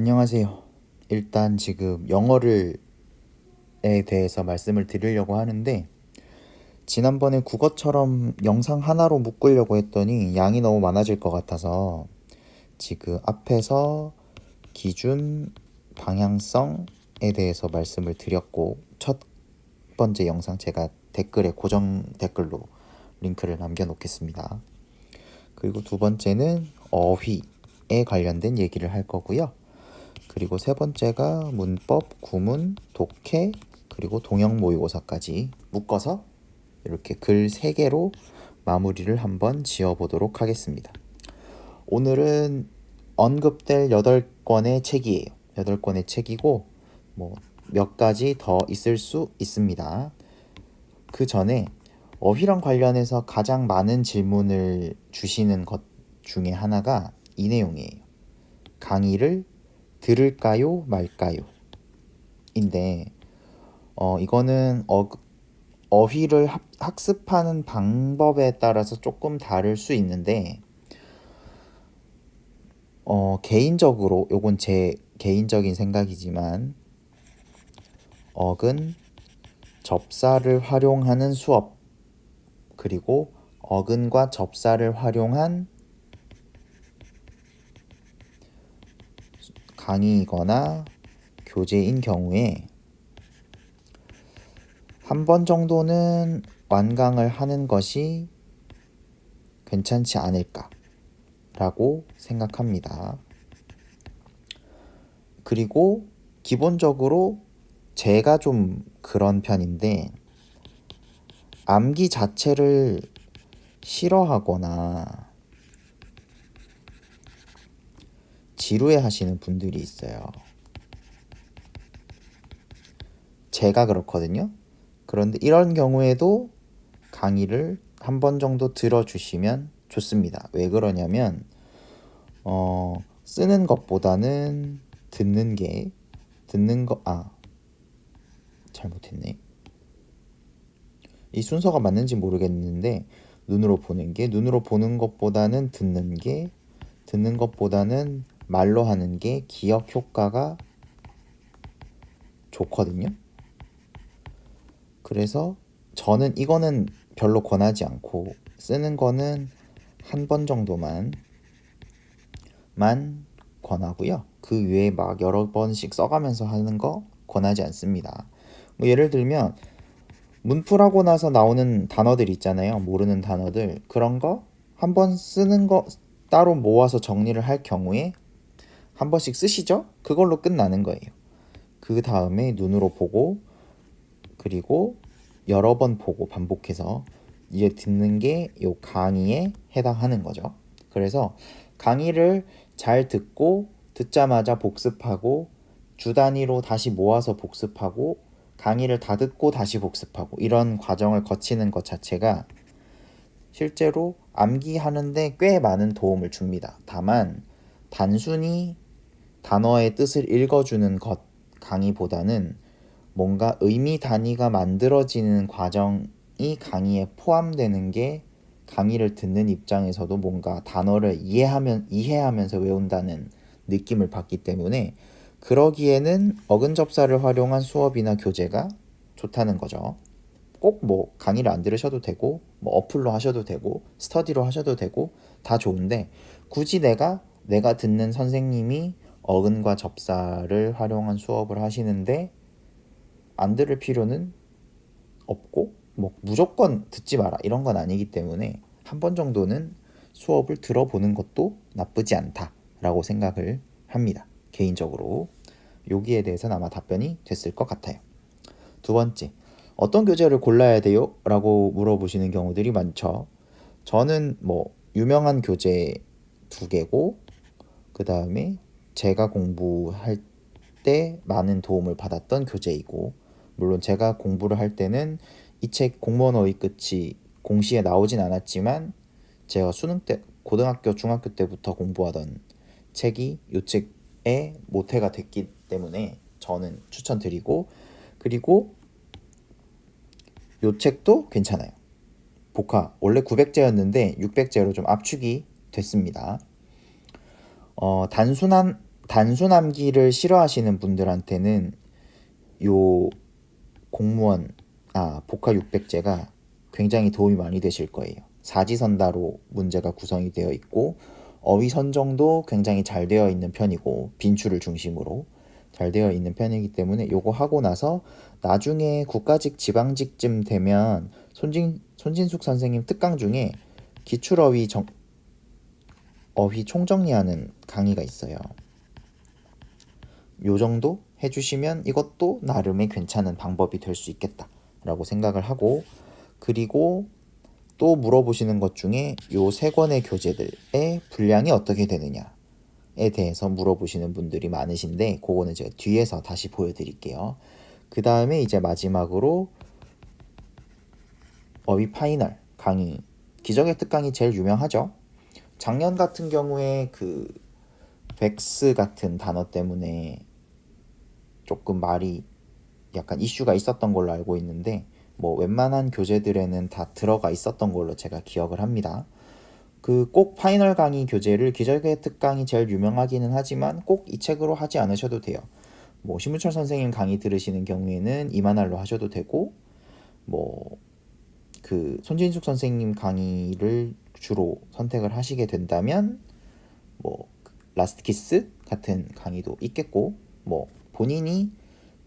안녕하세요. 일단 지금 영어를에 대해서 말씀을 드리려고 하는데 지난번에 국어처럼 영상 하나로 묶으려고 했더니 양이 너무 많아질 것 같아서 지금 앞에서 기준, 방향성에 대해서 말씀을 드렸고 첫 번째 영상 제가 댓글에 고정 댓글로 링크를 남겨놓겠습니다. 그리고 두 번째는 어휘에 관련된 얘기를 할 거고요. 그리고 세 번째가 문법, 구문, 독해, 그리고 동형 모의고사까지 묶어서 이렇게 글 3개로 마무리를 한번 지어보도록 하겠습니다. 오늘은 언급될 8권의 책이에요. 8권의 책이고 뭐 몇 가지 더 있을 수 있습니다. 그 전에 어휘랑 관련해서 가장 많은 질문을 주시는 것 중에 하나가 이 내용이에요. 강의를 들을까요, 말까요? 인데 이거는 어휘를 학습하는 방법에 따라서 조금 다를 수 있는데 개인적으로 요건 제 개인적인 생각이지만 어근 접사를 활용하는 수업 그리고 어근과 접사를 활용한 강의이거나 교재인 경우에 한 번 정도는 완강을 하는 것이 괜찮지 않을까라고 생각합니다. 그리고 기본적으로 제가 좀 그런 편인데 암기 자체를 싫어하거나 지루해 하시는 분들이 있어요. 제가 그렇거든요. 그런데 이런 경우에도 강의를 한 번 정도 들어주시면 좋습니다. 왜 그러냐면 쓰는 것보다는 잘못했네. 이 순서가 맞는지 모르겠는데 눈으로 보는 것보다는 듣는 것보다는 말로 하는 게 기억 효과가 좋거든요. 그래서 저는 이거는 별로 권하지 않고 쓰는 거는 한 번 정도만 권하고요. 그 외에 막 여러 번씩 써가면서 하는 거 권하지 않습니다. 뭐 예를 들면 문풀하고 나서 나오는 단어들 있잖아요. 모르는 단어들. 그런 거 한 번 쓰는 거 따로 모아서 정리를 할 경우에 한 번씩 쓰시죠? 그걸로 끝나는 거예요. 그 다음에 눈으로 보고 그리고 여러 번 보고 반복해서 이제 듣는 게 요 강의에 해당하는 거죠. 그래서 강의를 잘 듣고 듣자마자 복습하고 주 단위로 다시 모아서 복습하고 강의를 다 듣고 다시 복습하고 이런 과정을 거치는 것 자체가 실제로 암기하는데 꽤 많은 도움을 줍니다. 다만 단순히 단어의 뜻을 읽어주는 것 강의보다는 뭔가 의미 단위가 만들어지는 과정이 강의에 포함되는 게 강의를 듣는 입장에서도 뭔가 단어를 이해하면서 외운다는 느낌을 받기 때문에 그러기에는 어근접사를 활용한 수업이나 교재가 좋다는 거죠. 꼭 뭐 강의를 안 들으셔도 되고 뭐 어플로 하셔도 되고 스터디로 하셔도 되고 다 좋은데 굳이 내가 듣는 선생님이 어근과 접사를 활용한 수업을 하시는데 안 들을 필요는 없고 뭐 무조건 듣지 마라 이런 건 아니기 때문에 한 번 정도는 수업을 들어보는 것도 나쁘지 않다라고 생각을 합니다. 개인적으로 여기에 대해서는 아마 답변이 됐을 것 같아요. 두 번째, 어떤 교재를 골라야 돼요? 라고 물어보시는 경우들이 많죠. 저는 뭐 유명한 교재 2개고 그 다음에 제가 공부할 때 많은 도움을 받았던 교재이고 물론 제가 공부를 할 때는 이 책 공무원 어휘 끝이 공시에 나오진 않았지만 제가 수능 때 고등학교 중학교 때부터 공부하던 책이 이 책에 모태가 됐기 때문에 저는 추천드리고 그리고 이 책도 괜찮아요. 복화 원래 900제였는데 600제로 좀 압축이 됐습니다. 단순 암기를 싫어하시는 분들한테는 요 공무원 복화 600제가 굉장히 도움이 많이 되실 거예요. 사지선다로 문제가 구성이 되어 있고 어휘 선정도 굉장히 잘 되어 있는 편이고 빈출을 중심으로 잘 되어 있는 편이기 때문에 요거 하고 나서 나중에 국가직 지방직쯤 되면 손진숙 선생님 특강 중에 기출어휘 어휘 총정리하는 강의가 있어요. 요 정도 해주시면 이것도 나름의 괜찮은 방법이 될 수 있겠다라고 생각을 하고, 그리고 또 물어보시는 것 중에 요 세 권의 교재들의 분량이 어떻게 되느냐에 대해서 물어보시는 분들이 많으신데 그거는 제가 뒤에서 다시 보여드릴게요. 그 다음에 이제 마지막으로 어휘 파이널 강의, 기적의 특강이 제일 유명하죠. 작년 같은 경우에 그 백스 같은 단어 때문에 조금 말이 약간 이슈가 있었던 걸로 알고 있는데 뭐 웬만한 교재들에는 다 들어가 있었던 걸로 제가 기억을 합니다. 그 꼭 파이널 강의 교재를 기적의 특강이 제일 유명하기는 하지만 꼭 이 책으로 하지 않으셔도 돼요. 뭐 신문철 선생님 강의 들으시는 경우에는 이만할로 하셔도 되고, 뭐 그 손진숙 선생님 강의를 주로 선택을 하시게 된다면 뭐 라스트 키스 같은 강의도 있겠고, 뭐 본인이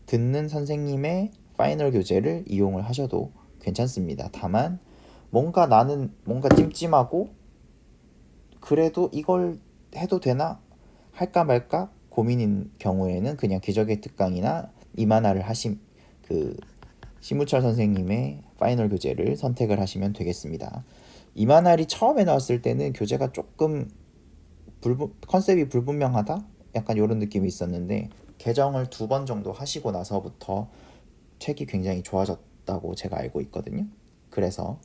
듣는 선생님의 파이널 교재를 이용을 하셔도 괜찮습니다. 다만 나는 뭔가 찜찜하고 그래도 이걸 해도 되나 할까 말까 고민인 경우에는 그냥 기적의 특강이나 이만화를 그 신무철 선생님의 파이널 교재를 선택을 하시면 되겠습니다. 이만할이 처음에 나왔을 때는 교재가 조금 컨셉이 불분명하다? 약간 이런 느낌이 있었는데 개정을 2번 정도 하시고 나서부터 책이 굉장히 좋아졌다고 제가 알고 있거든요. 그래서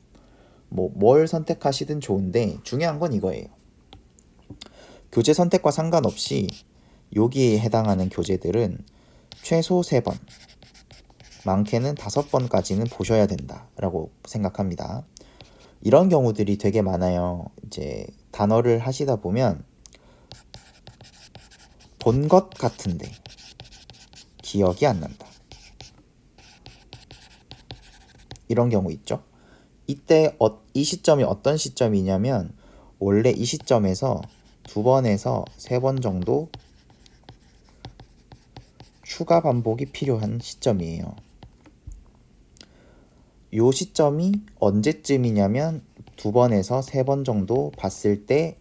뭘 선택하시든 좋은데 중요한 건 이거예요. 교재 선택과 상관없이 여기에 해당하는 교재들은 최소 3번, 많게는 5번까지는 보셔야 된다라고 생각합니다. 이런 경우들이 되게 많아요. 이제 단어를 하시다 보면 본 것 같은데 기억이 안 난다. 이런 경우 있죠. 이때 이 시점이 어떤 시점이냐면 원래 이 시점에서 2번에서 3번 정도 추가 반복이 필요한 시점이에요. 요 시점이 언제쯤이냐면 2번에서 3번 정도 봤을 때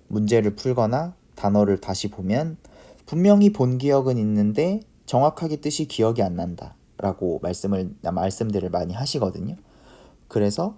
문제를 풀거나 단어를 다시 보면 분명히 본 기억은 있는데 정확하게 뜻이 기억이 안 난다 라고 말씀들을 많이 하시거든요. 그래서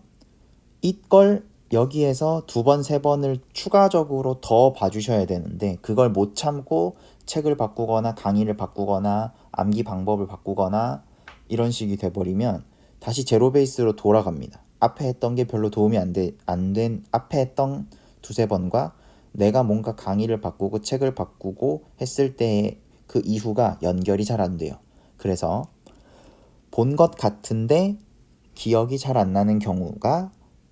이걸 여기에서 2번, 3번을 추가적으로 더 봐주셔야 되는데 그걸 못 참고 책을 바꾸거나 강의를 바꾸거나 암기 방법을 바꾸거나 이런 식이 돼버리면 다시 제로 베이스로 돌아갑니다. 앞에 했던 게 별로 도움이 안 된 앞에 했던 2-3번과 내가 뭔가 강의를 바꾸고 책을 바꾸고 했을 때 그 이후가 연결이 잘 안 돼요. 그래서 본 것 같은데 기억이 잘 안 나는 경우가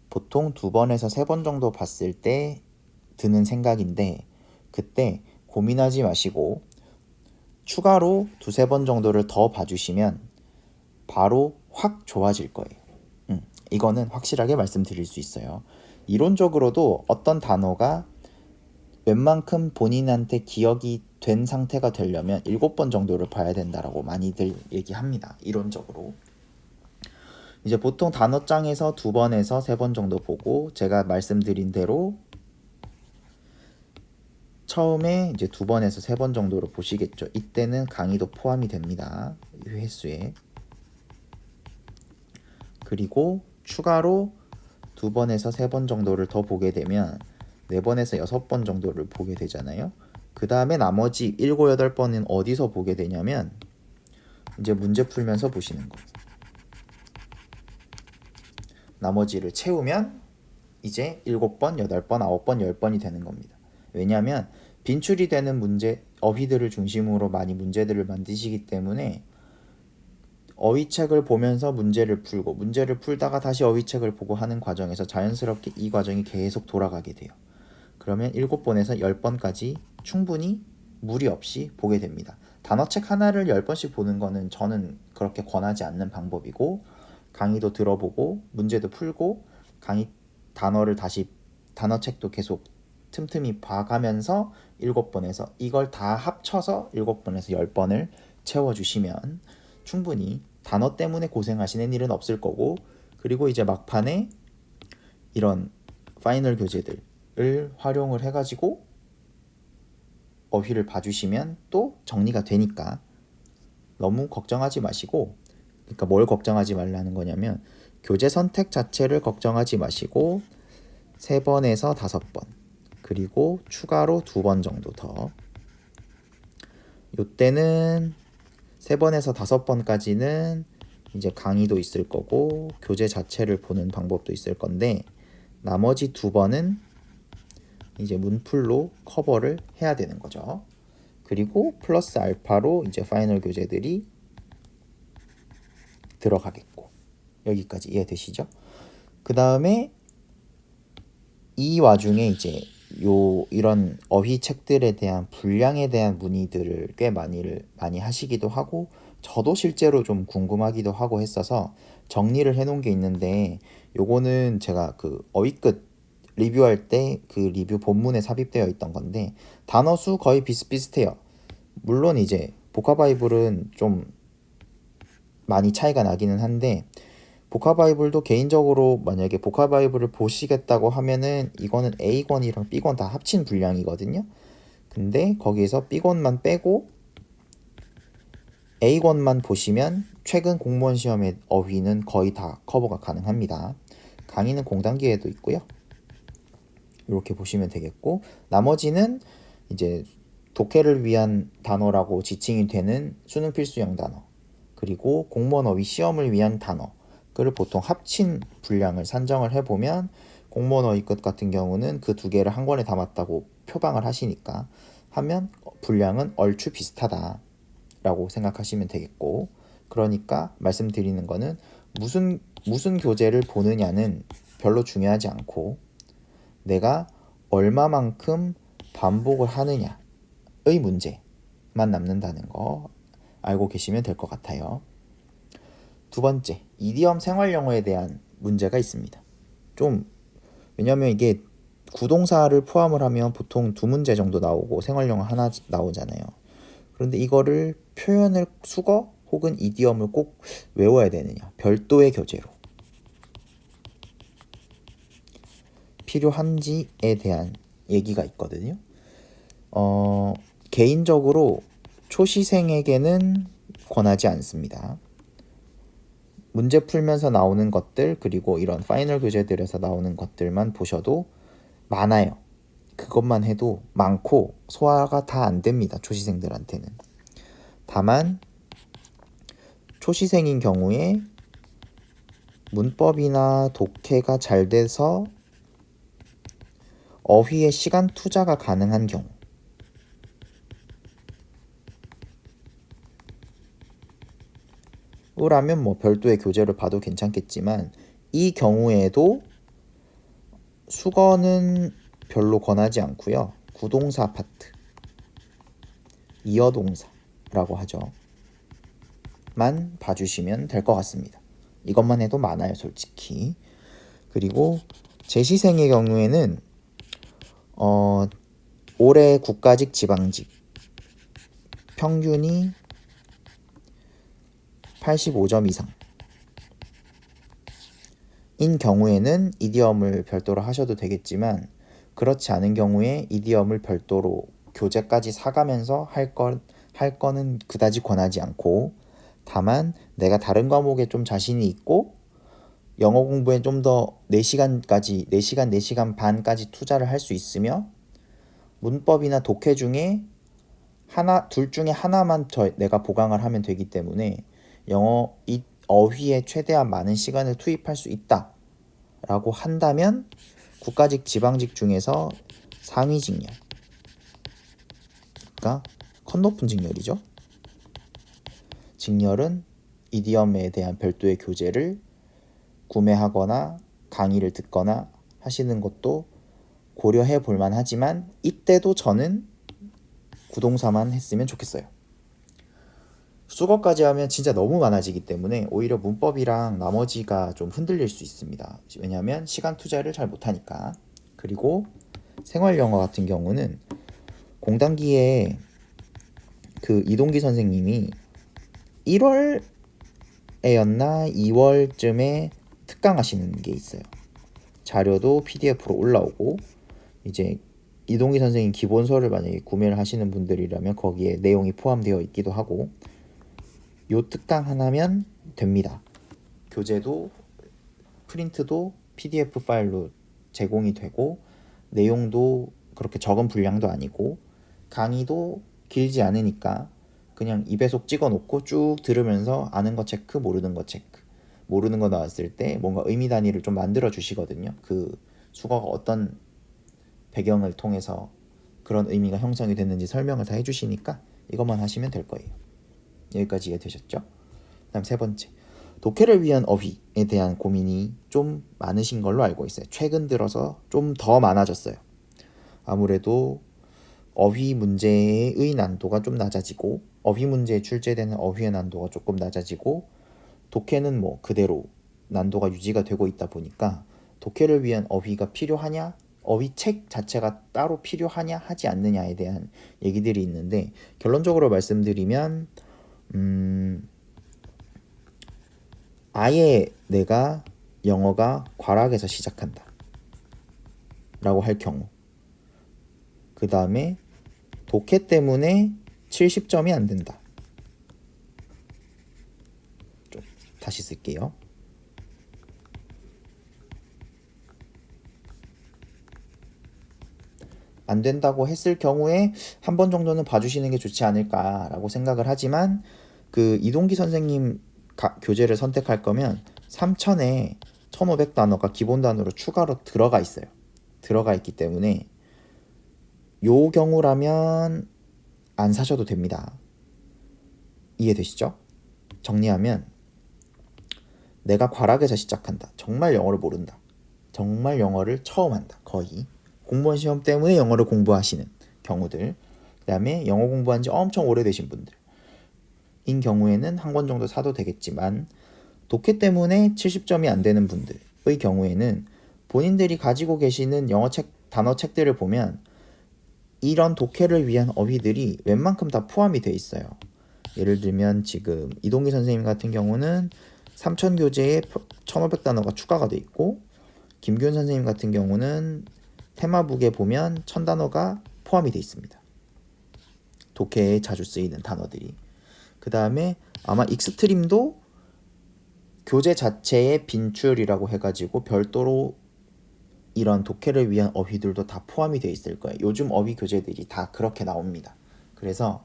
보통 2번에서 3번 정도 봤을 때 드는 생각인데 그때 고민하지 마시고 추가로 2-3번 정도를 더 봐주시면 바로 확 좋아질 거예요. 이거는 확실하게 말씀드릴 수 있어요. 이론적으로도 어떤 단어가 웬만큼 본인한테 기억이 된 상태가 되려면 7번 정도를 봐야 된다라고 많이들 얘기합니다. 이론적으로. 이제 보통 단어장에서 2번에서 3번 정도 보고 제가 말씀드린 대로 처음에 이제 2번에서 3번 정도로 보시겠죠. 이때는 강의도 포함이 됩니다. 이 횟수에. 그리고 추가로 2번에서 3번 정도를 더 보게 되면 4번에서 6번 정도를 보게 되잖아요. 그 다음에 나머지 7, 8번은 어디서 보게 되냐면 이제 문제 풀면서 보시는 거예요. 나머지를 채우면 이제 7번, 8번, 9번, 10번이 되는 겁니다. 왜냐하면 빈출이 되는 문제, 어휘들을 중심으로 많이 문제들을 만드시기 때문에 어휘책을 보면서 문제를 풀고 문제를 풀다가 다시 어휘책을 보고 하는 과정에서 자연스럽게 이 과정이 계속 돌아가게 돼요. 그러면 7번에서 10번까지 충분히 무리 없이 보게 됩니다. 단어책 하나를 10번씩 보는 거는 저는 그렇게 권하지 않는 방법이고, 강의도 들어보고 문제도 풀고 강의 단어를 다시 단어책도 계속 틈틈이 봐가면서 7번에서 이걸 다 합쳐서 7번에서 10번을 채워주시면 충분히 단어 때문에 고생하시는 일은 없을 거고, 그리고 이제 막판에 이런 파이널 교재들을 활용을 해가지고 어휘를 봐주시면 또 정리가 되니까 너무 걱정하지 마시고, 그러니까 뭘 걱정하지 말라는 거냐면 교재 선택 자체를 걱정하지 마시고 3번에서 5번 그리고 추가로 2번 정도 더, 요때는 3번에서 5번까지는 이제 강의도 있을 거고 교재 자체를 보는 방법도 있을 건데, 나머지 2번은 이제 문풀로 커버를 해야 되는 거죠. 그리고 플러스 알파로 이제 파이널 교재들이 들어가겠고, 여기까지 이해되시죠? 그 다음에 이 와중에 이제 이런 어휘 책들에 대한 분량에 대한 문의들을 꽤 많이 하시기도 하고, 저도 실제로 좀 궁금하기도 하고 했어서 정리를 해놓은 게 있는데, 요거는 제가 그 어휘끝 리뷰할 때 그 리뷰 본문에 삽입되어 있던 건데, 단어 수 거의 비슷비슷해요. 물론 이제 복화바이블은 좀 많이 차이가 나기는 한데, 복화바이블도 개인적으로 만약에 복화바이블을 보시겠다고 하면은 이거는 A권이랑 B권 다 합친 분량이거든요. 근데 거기에서 B권만 빼고 A권만 보시면 최근 공무원 시험의 어휘는 거의 다 커버가 가능합니다. 강의는 공단기에도 있고요. 이렇게 보시면 되겠고, 나머지는 이제 독해를 위한 단어라고 지칭이 되는 수능 필수형 단어, 그리고 공무원 어휘 시험을 위한 단어를 보통 합친 분량을 산정을 해보면, 공무원 어휘끝 같은 경우는 그 2개를 한 권에 담았다고 표방을 하시니까 하면 분량은 얼추 비슷하다 라고 생각하시면 되겠고, 그러니까 말씀드리는 거는 무슨 교재를 보느냐는 별로 중요하지 않고 내가 얼마만큼 반복을 하느냐의 문제만 남는다는 거 알고 계시면 될 것 같아요. 2번째, 이디엄 생활영어에 대한 문제가 있습니다. 왜냐면 이게 구동사를 포함을 하면 보통 2문제 정도 나오고 생활영어 하나 나오잖아요. 그런데 이거를 표현을 수거 혹은 이디엄을 꼭 외워야 되느냐, 별도의 교재로 필요한지에 대한 얘기가 있거든요. 개인적으로 초시생에게는 권하지 않습니다. 문제 풀면서 나오는 것들, 그리고 이런 파이널 교재들에서 나오는 것들만 보셔도 많아요. 그것만 해도 많고 소화가 다 안 됩니다, 초시생들한테는. 다만 초시생인 경우에 문법이나 독해가 잘 돼서 어휘에 시간 투자가 가능한 경우라면 뭐 별도의 교재를 봐도 괜찮겠지만, 이 경우에도 수거는 별로 권하지 않고요. 구동사 파트, 이어동사라고 하죠. 만 봐주시면 될 것 같습니다. 이것만 해도 많아요, 솔직히. 그리고 재시생의 경우에는 올해 국가직 지방직 평균이 85점 이상 인 경우에는 이디엄을 별도로 하셔도 되겠지만, 그렇지 않은 경우에 이디엄을 별도로 교재까지 사가면서 할 거는 그다지 권하지 않고, 다만 내가 다른 과목에 좀 자신이 있고 영어 공부에 좀 더 4시간 반까지 투자를 할 수 있으며, 문법이나 독해 중에 둘 중에 하나만 내가 보강을 하면 되기 때문에 어휘에 최대한 많은 시간을 투입할 수 있다 라고 한다면, 국가직 지방직 중에서 상위 직렬, 그러니까 컷 높은 직렬이죠. 직렬은 이디엄에 대한 별도의 교재를 구매하거나 강의를 듣거나 하시는 것도 고려해 볼 만하지만, 이때도 저는 구동사만 했으면 좋겠어요. 수거까지 하면 진짜 너무 많아지기 때문에 오히려 문법이랑 나머지가 좀 흔들릴 수 있습니다. 왜냐하면 시간 투자를 잘 못하니까. 그리고 생활 영어 같은 경우는 공단기에 그 이동기 선생님이 1월에였나 2월쯤에 특강하시는 게 있어요. 자료도 PDF로 올라오고 이제 이동기 선생님 기본서를 만약에 구매를 하시는 분들이라면 거기에 내용이 포함되어 있기도 하고 요 특강 하나면 됩니다. 교재도 프린트도 PDF 파일로 제공이 되고 내용도 그렇게 적은 분량도 아니고 강의도 길지 않으니까 그냥 2배속 찍어 놓고 쭉 들으면서 아는 거 체크, 모르는 거 체크. 모르는 거 나왔을 때 뭔가 의미 단위를 좀 만들어 주시거든요. 그 수거가 어떤 배경을 통해서 그런 의미가 형성이 됐는지 설명을 다 해주시니까 이것만 하시면 될 거예요. 여기까지 이해되셨죠? 그다음 세 번째, 독해를 위한 어휘에 대한 고민이 좀 많으신 걸로 알고 있어요. 최근 들어서 좀 더 많아졌어요. 아무래도 어휘 문제의 난도가 좀 낮아지고 어휘 문제에 출제되는 어휘의 난도가 조금 낮아지고 독해는 뭐 그대로 난도가 유지가 되고 있다 보니까 독해를 위한 어휘가 필요하냐? 어휘책 자체가 따로 필요하냐 하지 않느냐에 대한 얘기들이 있는데 결론적으로 말씀드리면 아예 내가 영어가 괄학에서 시작한다 라고 할 경우 그 다음에 독해 때문에 70점이 안 된다. 좀 다시 쓸게요. 안 된다고 했을 경우에 한 번 정도는 봐주시는 게 좋지 않을까라고 생각을 하지만 그 이동기 선생님 교재를 선택할 거면 3000에 1500단어가 기본 단어로 추가로 들어가 있어요. 들어가 있기 때문에 요 경우라면 안 사셔도 됩니다. 이해되시죠? 정리하면 내가 괄학에서 시작한다. 정말 영어를 모른다. 정말 영어를 처음 한다. 거의 공무원 시험 때문에 영어를 공부하시는 경우들, 그 다음에 영어 공부한 지 엄청 오래되신 분들 인 경우에는 한 권 정도 사도 되겠지만 독해 때문에 70점이 안 되는 분들의 경우에는 본인들이 가지고 계시는 영어책, 단어책들을 보면 이런 독해를 위한 어휘들이 웬만큼 다 포함이 돼 있어요. 예를 들면 지금 이동기 선생님 같은 경우는 3000 교재에 1500단어가 추가가 돼 있고 김규현 선생님 같은 경우는 테마북에 보면 1000단어가 포함이 돼 있습니다. 독해에 자주 쓰이는 단어들이. 그 다음에 아마 익스트림도 교재 자체의 빈출이라고 해가지고 별도로 이런 독해를 위한 어휘들도 다 포함이 돼 있을 거예요. 요즘 어휘 교재들이 다 그렇게 나옵니다. 그래서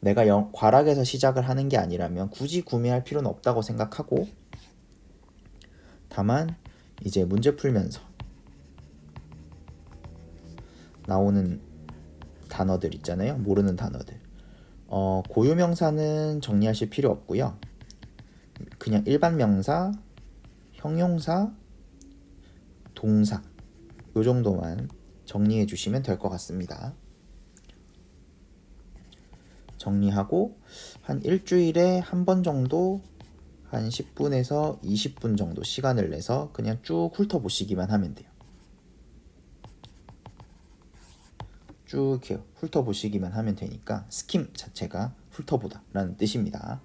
내가 괄학에서 시작을 하는 게 아니라면 굳이 구매할 필요는 없다고 생각하고 다만 이제 문제 풀면서 나오는 단어들 있잖아요. 모르는 단어들. 고유명사는 정리하실 필요 없고요. 그냥 일반 명사, 형용사, 동사 요 정도만 정리해 주시면 될 것 같습니다. 정리하고 한 일주일에 한 번 정도 한 10분에서 20분 정도 시간을 내서 그냥 쭉 훑어보시기만 하면 돼요. 쭉 이렇게 훑어보시기만 하면 되니까 스킴 자체가 훑어보다 라는 뜻입니다.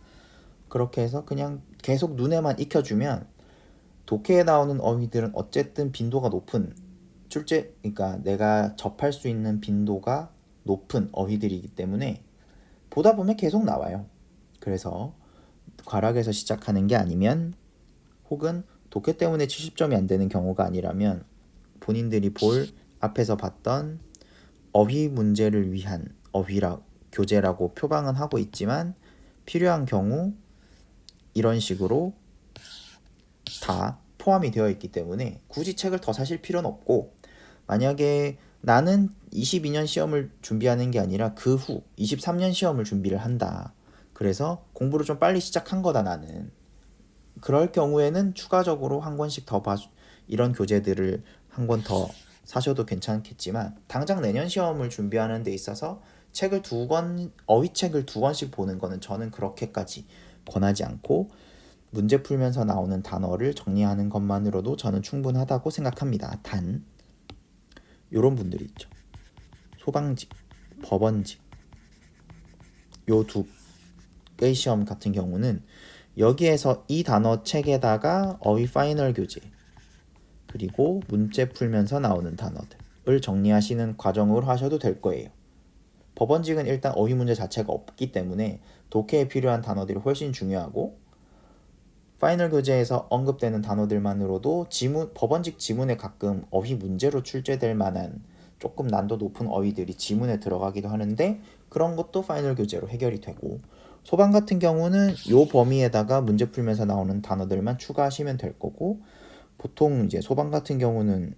그렇게 해서 그냥 계속 눈에만 익혀주면 독해에 나오는 어휘들은 어쨌든 빈도가 높은 그러니까 내가 접할 수 있는 빈도가 높은 어휘들이기 때문에 보다 보면 계속 나와요. 그래서 괄학에서 시작하는 게 아니면 혹은 독해 때문에 70점이 안 되는 경우가 아니라면 본인들이 볼 앞에서 봤던 어휘 문제를 위한 교재라고 표방은 하고 있지만 필요한 경우 이런 식으로 다 포함이 되어 있기 때문에 굳이 책을 더 사실 필요는 없고 만약에 나는 22년 시험을 준비하는 게 아니라 그 후 23년 시험을 준비를 한다. 그래서 공부를 좀 빨리 시작한 거다 나는. 그럴 경우에는 추가적으로 한 권씩 더 이런 교재들을 한 권 더 사셔도 괜찮겠지만 당장 내년 시험을 준비하는 데 있어서 책을 두 권, 어휘책을 두 권씩 보는 거는 저는 그렇게까지 권하지 않고 문제 풀면서 나오는 단어를 정리하는 것만으로도 저는 충분하다고 생각합니다. 단 요런 분들이 있죠. 소방직, 법원직 요 두 개의 시험 같은 경우는 여기에서 이 단어 책에다가 어휘 파이널 교재 그리고 문제 풀면서 나오는 단어들을 정리하시는 과정으로 하셔도 될 거예요. 법원직은 일단 어휘 문제 자체가 없기 때문에 독해에 필요한 단어들이 훨씬 중요하고 파이널 교재에서 언급되는 단어들만으로도 법원직 지문에 가끔 어휘 문제로 출제될 만한 조금 난도 높은 어휘들이 지문에 들어가기도 하는데 그런 것도 파이널 교재로 해결이 되고 소방 같은 경우는 요 범위에다가 문제 풀면서 나오는 단어들만 추가하시면 될 거고 보통 이제 소방 같은 경우는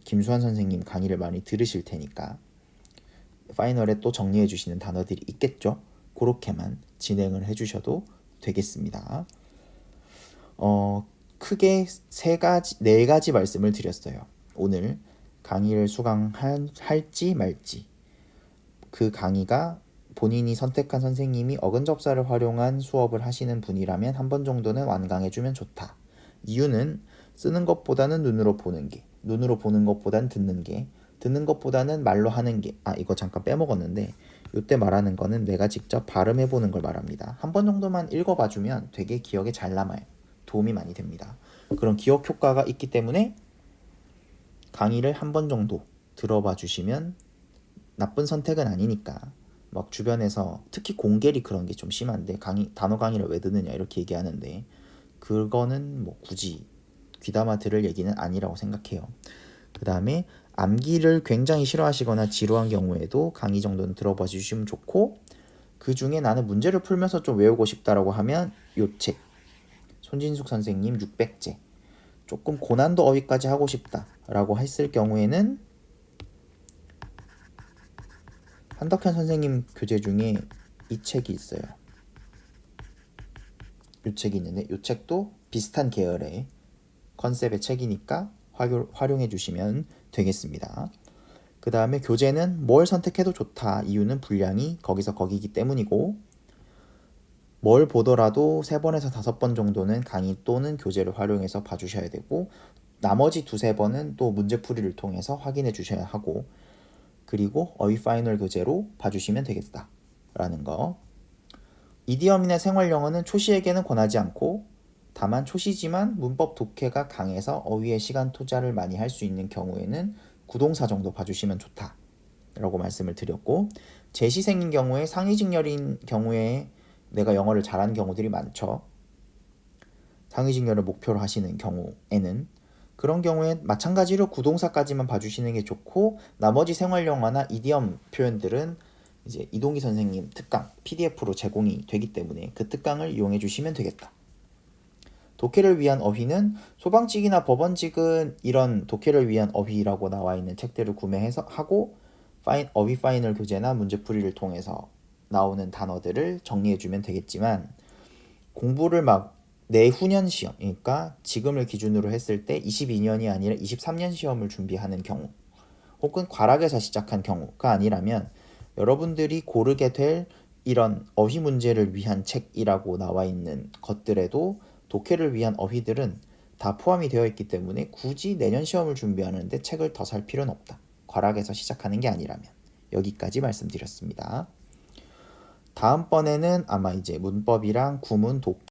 김수환 선생님 강의를 많이 들으실 테니까 파이널에 또 정리해 주시는 단어들이 있겠죠. 그렇게만 진행을 해 주셔도 되겠습니다. 크게 네 가지 말씀을 드렸어요. 오늘 강의를 수강할지 말지. 그 강의가 본인이 선택한 선생님이 어근접사를 활용한 수업을 하시는 분이라면 한 번 정도는 완강해주면 좋다. 이유는 쓰는 것보다는 눈으로 보는 게, 눈으로 보는 것보다는 듣는 게, 듣는 것보다는 말로 하는 게, 이거 잠깐 빼먹었는데 이때 말하는 거는 내가 직접 발음해보는 걸 말합니다. 한 번 정도만 읽어봐주면 되게 기억에 잘 남아요. 도움이 많이 됩니다. 그런 기억 효과가 있기 때문에 강의를 한 번 정도 들어봐 주시면 나쁜 선택은 아니니까 막 주변에서 특히 공계리 그런 게 좀 심한데 단어 강의를 왜 듣느냐 이렇게 얘기하는데 그거는 뭐 굳이 귀담아 들을 얘기는 아니라고 생각해요. 그 다음에 암기를 굉장히 싫어하시거나 지루한 경우에도 강의 정도는 들어봐 주시면 좋고 그 중에 나는 문제를 풀면서 좀 외우고 싶다라고 하면 요 책 손진숙 선생님 600제 조금 고난도 어휘까지 하고 싶다라고 했을 경우에는 한덕현 선생님 교재 중에 이 책이 있어요. 이 책이 있는데 이 책도 비슷한 계열의 컨셉의 책이니까 활용해 주시면 되겠습니다. 그 다음에 교재는 뭘 선택해도 좋다. 이유는 분량이 거기서 거기기 때문이고 뭘 보더라도 3번에서 5번 정도는 강의 또는 교재를 활용해서 봐주셔야 되고 나머지 2-3번은 또 문제풀이를 통해서 확인해 주셔야 하고 그리고 어휘 파이널 교재로 봐주시면 되겠다라는 거. 이디엄이나 생활영어는 초시에게는 권하지 않고 다만 초시지만 문법 독해가 강해서 어휘에 시간 투자를 많이 할 수 있는 경우에는 구동사 정도 봐주시면 좋다라고 말씀을 드렸고 재시생인 경우에 상위직렬인 경우에 내가 영어를 잘하는 경우들이 많죠. 상위직렬을 목표로 하시는 경우에는 그런 경우에 마찬가지로 구동사까지만 봐주시는 게 좋고 나머지 생활영어나 이디엄 표현들은 이제 이동기 선생님 특강 PDF로 제공이 되기 때문에 그 특강을 이용해 주시면 되겠다. 독해를 위한 어휘는 소방직이나 법원직은 이런 독해를 위한 어휘라고 나와 있는 책들을 구매해서 하고 어휘 파이널 교재나 문제풀이를 통해서 나오는 단어들을 정리해주면 되겠지만 공부를 막 내후년 시험, 그러니까 지금을 기준으로 했을 때 22년이 아니라 23년 시험을 준비하는 경우 혹은 과락에서 시작한 경우가 아니라면 여러분들이 고르게 될 이런 어휘 문제를 위한 책이라고 나와 있는 것들에도 독해를 위한 어휘들은 다 포함이 되어 있기 때문에 굳이 내년 시험을 준비하는데 책을 더 살 필요는 없다. 과락에서 시작하는 게 아니라면 여기까지 말씀드렸습니다. 다음번에는 아마 이제 문법이랑 구문,